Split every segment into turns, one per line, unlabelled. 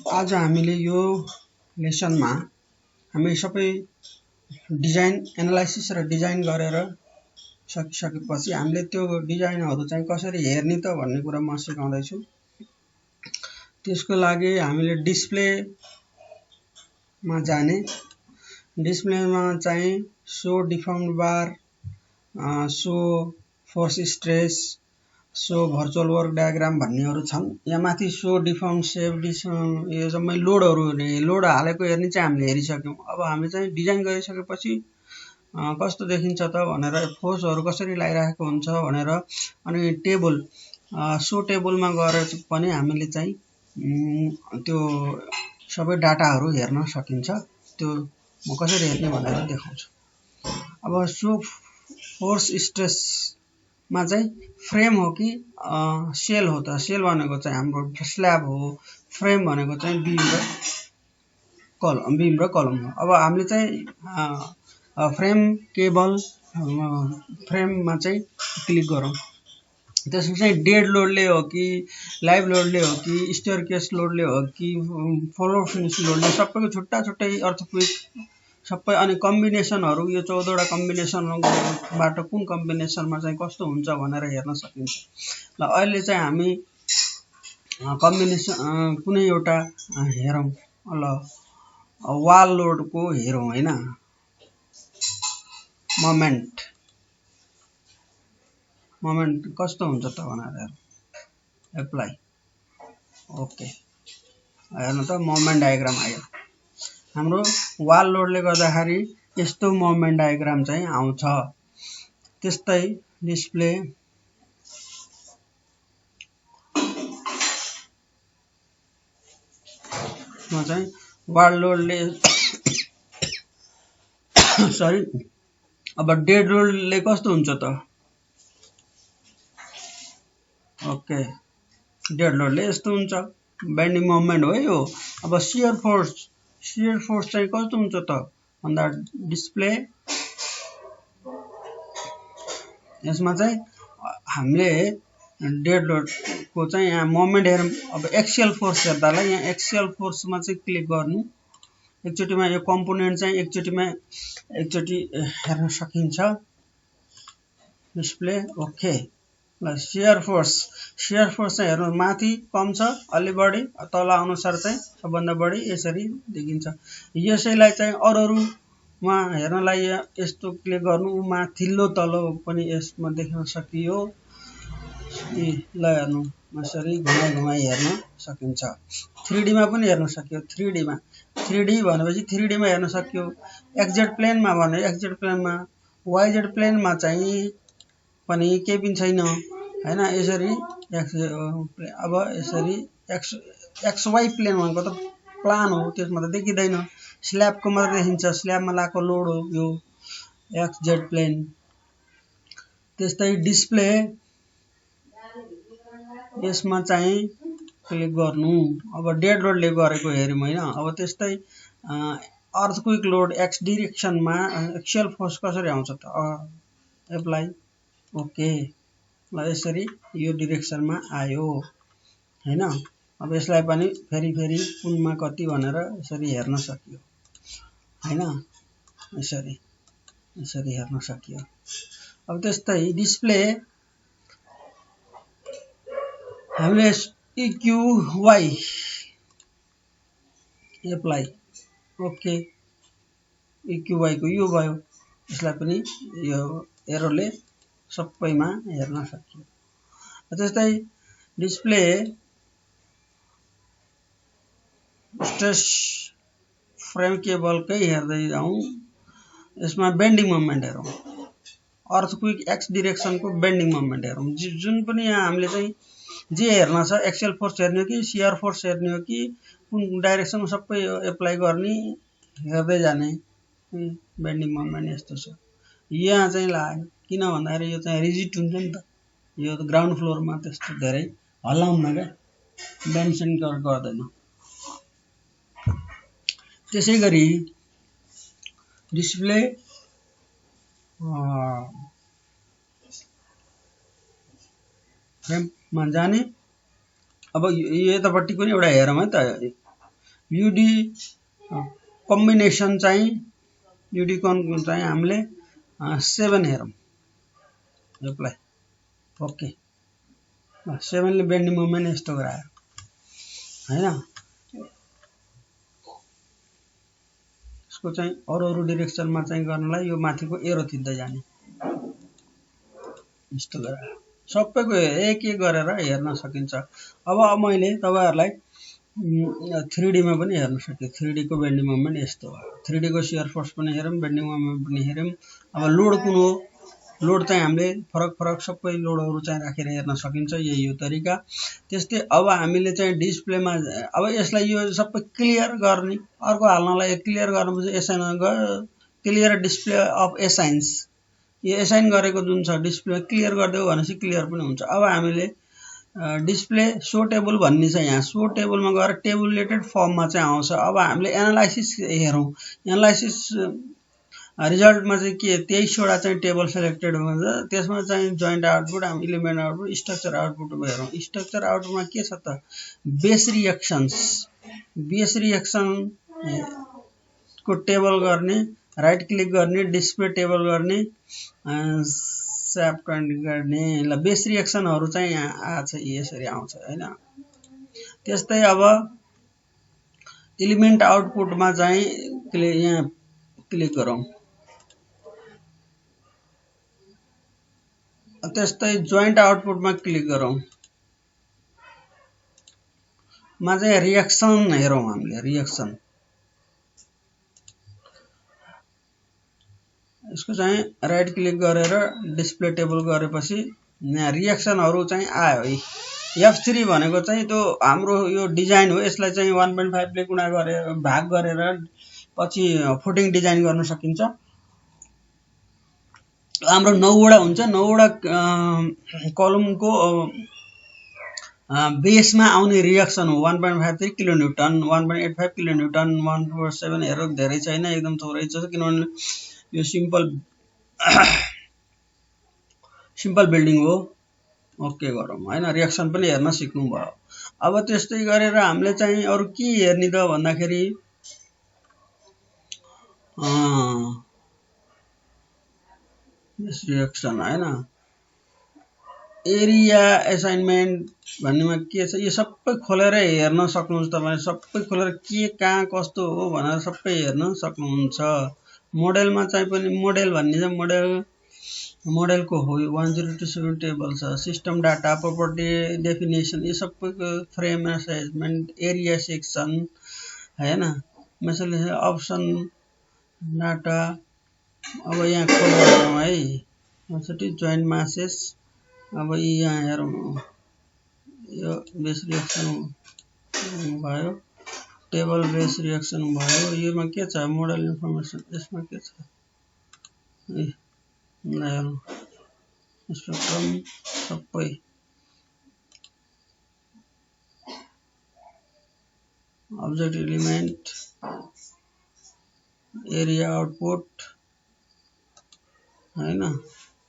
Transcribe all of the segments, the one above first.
आज हामीले यो लेसनमा हामी सबै डिजाइन एनालाइसिस र डिजाइन गरेर सकिसकेपछि हामीले त्यो डिजाइनहरु चाहिँ कसरी हेर्ने त भन्ने कुरा म सिकाउँदै छु। त्यसको लागि हामीले डिस्प्लेमा जाने, डिस्प्लेमा चाहिँ show deformed bar, show force stress, show virtual work diagram भन्नेहरु छन्। यहाँ माथि शो डिफाउन्ड सेभ यो जम्मै लोड हालेको हेर्ने चाहिँ हामीले हेरिसक्यौं। अब हामी चाहिँ डिजाइन गरिसकेपछि कस्तो देखिन्छ त भनेर फोर्सहरु कसरी लागिरहेको हुन्छ भनेर अनि टेबल शो टेबलमा गएर पनि हामीले चाहिँ त्यो सबै डाटाहरु हेर्न सकिन्छ। त्यो म कसरी हेर्ने भनेर देखाउँछु। अब शो फोर्स स्ट्रेस मा चाहिँ फ्रेम हो कि सेल हो त? सेल भनेको चाहिँ हाम्रो स्ल्याब हो, फ्रेम भनेको चाहिँ बीम र कलम हो। अब हामीले चाहिँ फ्रेम केबल फ्रेममा चाहिँ क्लिक गरौँ। त्यसमा चाहिँ डेड लोडले हो कि लाइभ लोडले हो कि स्टेयरकेस लोडले हो कि फ्लोर फिनिश लोडले सबैको छुट्टा छुट्टै अर्थक्वेक सबै अनि कम्बिनेसनहरु यो 14 वटा कम्बिनेसनबाट कुन कम्बिनेसनमा चाहिँ कस्तो हुन्छ भनेर हेर्न सकिन्छ। ल अहिले चाहिँ हामी कम्बिनेसन कुनै एउटा हेरौं। ल वाल लोडको हेरौं हैन। मोमेन्ट कस्तो हुन्छ त भनेर एप्लाई ओके। हेर्नु त मोमेन्ट डायग्राम आयो। हाम्रो वाल लोडले गर्दाखेरि यस्तो मोमेन्ट डायग्राम चाहिँ आउँछ। त्यस्तै डिस्प्ले मा चाहिँ वाल लोडले सरी अब डेड लोडले कस्तो हुन्छ त? ओके डेड लोडले यस्तो हुन्छ। बेन्डिङ मोमेन्ट हो यो। अब शियर फोर्स चाहिँ कस्तो हुन्छ त भन्दा डिस्प्ले यसमा चाहिँ हामीले डेड लोड को चाहिँ यहाँ मोमेन्ट हेरौं। अब एक्सियल फोर्स हेर्दालाई यहाँ एक्सियल फोर्समा चाहिँ क्लिक गर्नु। एकचोटीमा यो कम्पोनेन्ट चाहिँ एकचोटी हेर्न सकिन्छ। Display okay. ल शियर फोर्स चाहिँ हेर्नु माथि कम छ अलि बढी तल अनुसार चाहिँ सबभन्दा बढी यसरी देखिन्छ। यसैलाई चाहिँ अरुमा हेर्नलाई यस्तो क्लिक गर्नु माथिल्लो तल्लो पनि यसमा देख्न सकियो। ल हेर्नु यसरी घुमाई हेर्न सकिन्छ। 3D मा पनि हेर्न सकियो। 3D भनेपछि 3D मा हेर्न सकियो। एक्सजेड प्लेनमा भने एक्सजेड प्लेनमा, वाइजेड प्लेनमा चाहिँ पनि केही पनि छैन हैन। यसरी अब यसरी XY प्लेन भनेको त प्लान हो, त्यसमा त देखिदैन। स्ल्याबको मात्र देखिन्छ। स्ल्याबमा लागेको लोड हो यो एक्सजेड प्लेन। त्यस्तै डिस्प्ले यसमा चाहिँ क्लिक गर्नु। अब डेड लोडले गरेको हेर्यौं हैन। अब त्यस्तै अर्थक्वेक लोड एक्स डाइरेक्सनमा एक्सियल फोर्स कसरी आउँछ त? Apply okay. ल यसरी यो डाइरेक्सनमा आयो हैन। अब यसलाई पनि फेरि कुनमा कति भनेर यसरी हेर्न सकियो हैन। यसरी हेर्न सकियो। अब त्यस्तै डिस्प्ले हामीले EQY एप्लाई ओके। EQY को यो भयो। यसलाई पनि यो एरोले सबैमा हेर्न सकियो। त्यस्तै डिस्प्ले स्ट्रेस फ्रेम केबलकै हेर्दै जाउँ। यसमा बेन्डिङ मोमेन्ट हेरौं। अर्थक्वेक एक्स डाइरेक्सनको बेन्डिङ मोमेन्ट हेरौं। जुन पनि यहाँ हामीले चाहिँ जे हेर्न छ एक्सियल फोर्स हेर्ने हो कि शियर फोर्स हेर्ने हो कि कुन डाइरेक्सनमा सबै एप्लाई गर्ने हेर्दै जाने। बेन्डिङ मोमेन्ट यस्तो छ। यहाँ चाहिँ लाग्यो किन भन्दाखेरि यो चाहिँ रिजिड हुन्छ नि त। यो त ग्राउन्ड फ्लोरमा त्यस्तो धेरै हल्लाउन्न के बेन्सन गर्दैन। त्यसैगरी डिस्प्ले फ्रेममा जाने। अब यतापट्टि पनि एउटा हेरौँ है त। युडी कम्बिनेसन चाहिँ युडिकन चाहिँ हामीले 7 हेरौँ यसलाई। ओके 7 ले बेन्डिङ मोमेन्ट यस्तो गरायो हैन। यसको चाहिँ अरु डाइरेक्सनमा चाहिँ गर्नलाई यो माथिको एरो थिच्दै जाने यस्तो गरायो। सबैको एक एक गरेर हेर्न सकिन्छ। अब मैले तपाईहरुलाई 3D मा पनि हेर्न सके। 3D को बेन्डिङ मोमेन्ट यस्तो हो। 3D को शियर फोर्स पनि हेरौँ, बेन्डिङ मोमेन्ट पनि हेरौँ। अब लोड कुन हो? लोड चाहिँ हामीले फरक सबै लोडहरु चाहिँ राखेर हेर्न सकिन्छ। यही हो तरिका। त्यस्तै अब हामीले चाहिँ डिस्प्लेमा अब यसलाई यो सबै क्लियर गर्ने, अर्को हाल्नलाई क्लियर गर्नुपर्छ। एसाइन क्लियर डिस्प्ले अफ एसाइन्स, यो एसाइन गरेको जुन छ डिस्प्ले क्लियर गर्दियो भनेपछि क्लियर पनि हुन्छ। अब हामीले डिस्प्ले शो टेबल भन्ने छ। यहाँ शो टेबलमा गएर टेबुलेटेड फर्ममा चाहिँ आउँछ। अब हामीले एनालाइसिस हेरौँ। एनालाइसिस रिजल्टमा चाहिँ के 23 वटा चाहिँ टेबल सिलेक्टेड हुन्छ। त्यसमा चाहिँ joint output, element output, structure output हेरौँ। स्ट्रक्चर आउटपुटमा के छ त? बेस रिएक्सन्स, बेस रिएक्सन को टेबल गर्ने, राइट क्लिक गर्ने, डिस्प्ले टेबल गर्ने, स्याप गर्ने। ल बेस रिएक्सनहरु चाहिँ यहाँ आछ, यसरी आउँछ हैन। त्यस्तै अब इलिमेन्ट आउटपुटमा चाहिँ यहाँ क्लिक गरौँ। त्यस्तै जोइन्ट आउटपुटमा क्लिक गरौँ। मा चाहिँ रिएक्सन हेरौँ हामीले। रिएक्सन यसको चाहिँ राइट क्लिक गरेर डिस्प्ले टेबल गरेपछि यहाँ रिएक्सनहरु चाहिँ आयो। F3 भनेको चाहिँ त्यो हाम्रो यो डिजाइन हो। यसलाई चाहिँ 1.5 ले गुणा गरेर भाग गरेर पछि फुटिङ डिजाइन गर्न सकिन्छ। हाम्रो 9 वटा हुन्छ। 9 वटा कलमको बेसमा आउने रिएक्सन हो 1.53 किलोन्युटन, 1.85 किलोन्युटन, 147 हेर धेरै छैन, एकदम थोरै छ किनभने यो सिम्पल बिल्डिङ हो। ओके गरौँ हैन। रिएक्सन पनि हेर्न सिक्नु भयो। अब त्यस्तै गरेर हामीले चाहिँ अरु के हेर्ने त भन्दाखेरि रिएक्सन हैन। एरिया असाइनमेन्ट भन्नेमा के छ यो सबै खोलेर हेर्न सक्नुहुन्छ। तपाईले सबै खोलेर के कहाँ कस्तो हो भनेर सबै हेर्न सक्नुहुन्छ। मोडेलमा चाहिँ पनि मोडेल भन्ने छ। मोडेलको हो 1027 टेबल छ। सिस्टम डाटा, प्रोपर्टी, डेफिनेसन यो सबैको फ्रेम असाइनमेन्ट, एरिया सेक्सन हैन। मेसले अप्सन डाटा। अब यहाँ खोलौँ है। यसरी जोइन्ट मासेस। अब यहाँ हेरौँ। यो बेस रिएक्सन भयो, टेबल बेस रिएक्सन भयो। योमा के छ? Model information. यसमा के छ? स्पेक्ट्रम सबै अब्जेक्ट एलिमेन्ट, एरिया आउटपुट हैन।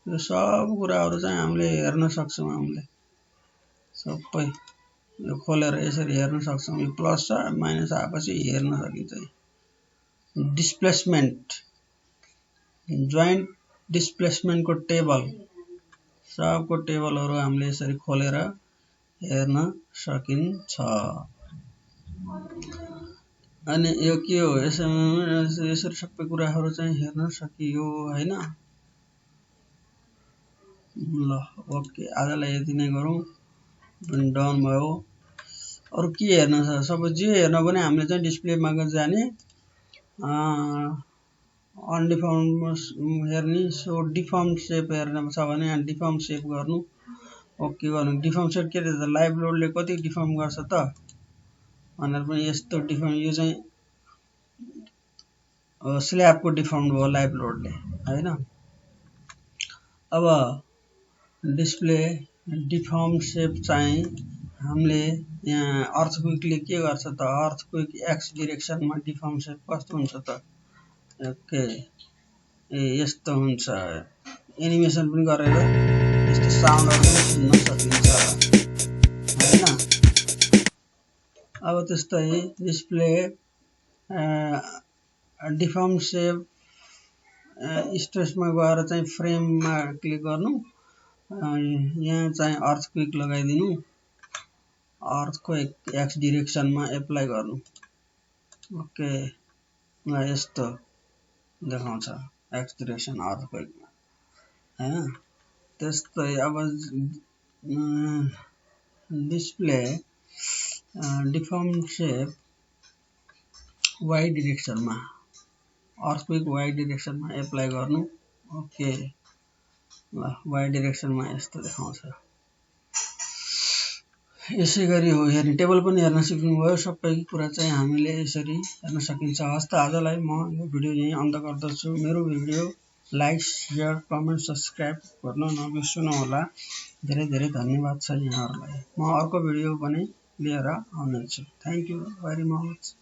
यो सब कुराहरु चाहिँ हामीले हेर्न सक्छौं। हामीले सबै यो खोलेर यसरी हेर्न सक्छौं। यो प्लस छ, माइनस आएपछि हेर्न सकिन्छ। डिस्प्लेसमेन्ट, जोइन्ट डिस्प्लेसमेन्ट को टेबल, सबको टेबलहरु हामीले यसरी खोलेर हेर्न सकिन्छ। अनि यो के हो? यसरी सबै कुराहरु चाहिँ हेर्न सकियो हैन। ल ओके, आजलाई यति नै गरौँ। डन भयो। अरु के हेर्न छ? सबै जे हेर्न पनि हामीले चाहिँ डिस्प्लेमा जाने, अनडिफर्म हेर्ने, सो डिफर्म सेप हेर्न छ भने यहाँ डिफर्म सेप गर्नु। ओके गर्नु। डिफर्म सेप के रहेछ? लाइभ लोडले कति डिफर्म गर्छ त भनेर पनि यस्तो डिफर्म, यो चाहिँ स्ल्याबको डिफर्म भयो लाइभ लोडले हैन। अब डिस्प्ले डिफर्म सेप चाहिँ हामीले यहाँ अर्थक्वेकले के गर्छ त? अर्थक्वेक एक्स डाइरेक्सनमा डिफर्म सेप कस्तो हुन्छ त? ओके यस्तो हुन्छ। एनिमेसन पनि गरेर यस्तो साउन्डहरु पनि सुन्न सकिन्छ हैन। अब त्यस्तै डिस्प्ले डिफर्म सेभ स्ट्रेसमा गएर चाहिँ फ्रेममा क्लिक गर्नु, यहाँ चाहिँ अर्थक्वेक लगाइदिनु, अर्थक्वेक एक्स डिरेक्सनमा एप्लाई गर्नु। ओके, यस्तो देखाउँछ एक्स डिरेक्सन अर्थक्वेकमा हैन। त्यस्तै अब डिस्प्ले डिफर्म सेभ वाइ डिरेक्सनमा अर्थक्वेक वाइ डिरेक्सनमा एप्लाई गर्नु। ओके, ल वाइ डिरेक्सनमा यस्तो देखाउँछ। यसै गरी हो हेर्ने टेबल पनि हेर्न सिक्नुभयो। सबै कुरा चाहिँ हामीले यसरी हेर्न सकिन्छ। हस्त आजलाई म यो भिडियो यही अन्त गर्दछु। मेरो video like, share, comment, subscribe गर्न नबिर्सनु होला। धेरै धेरै धन्यवाद छ यहाँहरूलाई। म अर्को भिडियो पनि लिएर आउनेछु। Thank you very much.